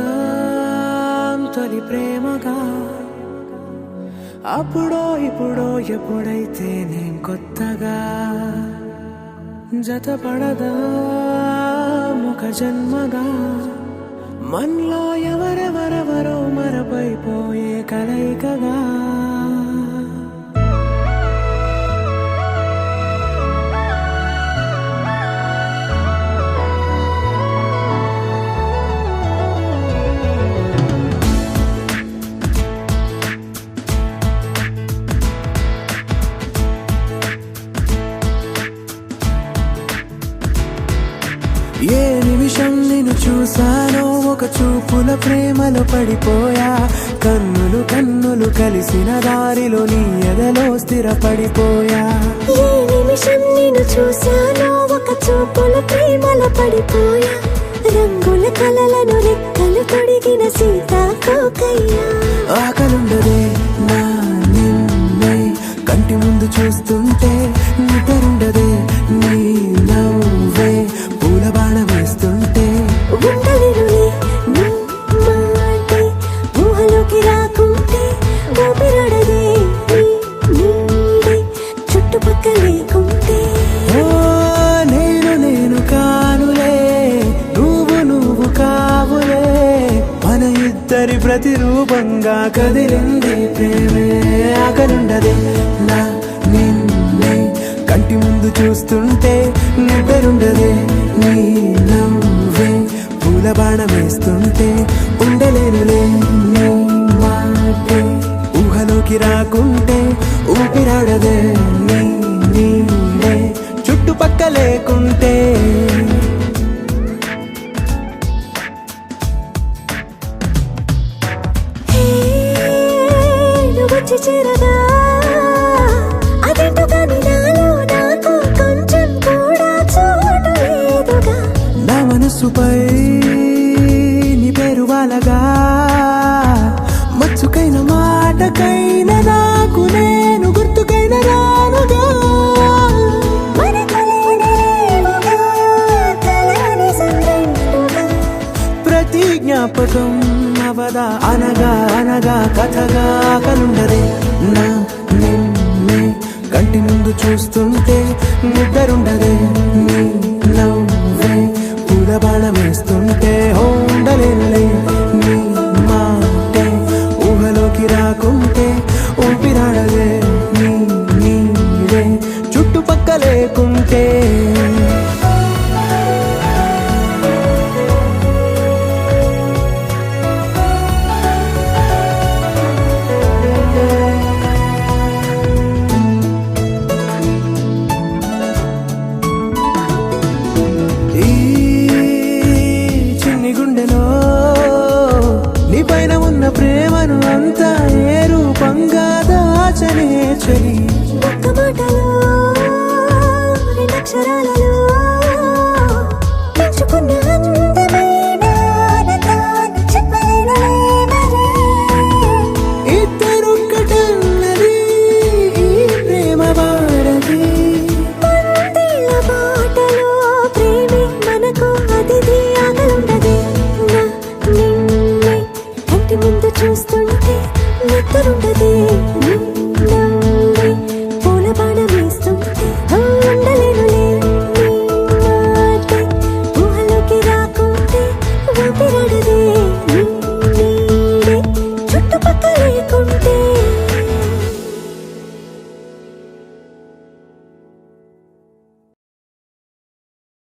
మొదలవుదాం తొలి ప్రేమగా అప్పుడో ఇప్పుడో ఎప్పుడైతే నేను కొత్తగా జతపడదా ముఖ జన్మగా మనలో ఎవరెవరెవరో మరపైపోయే కలయికగా ఏ నిమిషం నిన్ను చూసానో ఒక చూపుల ప్రేమలో పడిపోయా కన్నులు కన్నులు కలిసిన దారిలో నీ ఎదలో స్థిరపడిపోయా ఏ నిమిషం నిన్ను చూసానో ఒక చూపుల ప్రేమలో పడిపోయా రంగుల కలలను రెక్కలు తొడిగిన సీతాకోకయ్యా ఆకలుండదే నా నిన్నే కంటి ముందు చూస్తుంటే నిద్రుండదే నీ నవ్వే పూల బాణ వేస్తుంటే ఉండలేనులే నీ మాటే ఊహలోకి రాకుంటే ఊపిరాడదే నీ నీడే చుట్టుపక్కల లేకుంటే ఓ నేను కానులే నువ్వు కావులే మన ఇద్దరి ప్రతిరూపంగా కదిలింది ప్రేమే ఆకలుండదే నా నిన్నే కంటి ముందు చూస్తుంటే నిద్రుండదే నీ నవ్వే పూల బాణం వేస్తుంటే ఉండలేనులే నీ మాటే ఊహలోకి రాకుంటే ఊపిరాడదే నీ నీడే చుట్టుపక్క లేకుంటే వచ్చి చేరగా అదేంటో కానీ నాలో నాకు కొంచెం కూడా చోటు లేదుగా నా మనసుపై నీ పేరు వాలగా మచ్చుకైన మాటకైన నాకు నేను గుర్తుకైన రానుగా మనకులేనిరేవుగా, కలని సంగంటుగా. ప్రతి జ్ఞాపకం అవదా అనగా అనగా కథగా కలుండదే నా నిన్నే కంటి ముందు చూస్తుంటే నిద్రుండదే నీ నవ్వే పూల బాణం వేస్తుంటే ఉండలేనులే నీ మాటే ఊహలోకి రాకుంటే ఊపిరాడదే నీ నీడే చుట్టుపక్క లేకుంటే ఈ చిన్ని గుండెలో నీ పైన ఉన్న ప్రేమను అంతా ఏ రూపంగా దాచనే చెలి ఒక్క మాటలో రెండక్షరాలలో పెంచుకున్న అందమైన ఆనతాను చెప్పలేనులే మరి. ఇద్దరొక్కటన్నది ఈ ప్రేమ వాడది వందేళ్ల బాటలో ప్రేమే మనకు అతిథి ఆగలుండదే నా నిన్నే కంటి ముందు చూస్తుంటే నిద్రుండదే నీ నవ్వే పూల బాణం వేస్తుంటే ఉండలేనులే నీ మాటే ఊహలోకి రాకుంటే ఊపిరాడదే నీ నీడే చుట్టుపక్కల లేకుంటే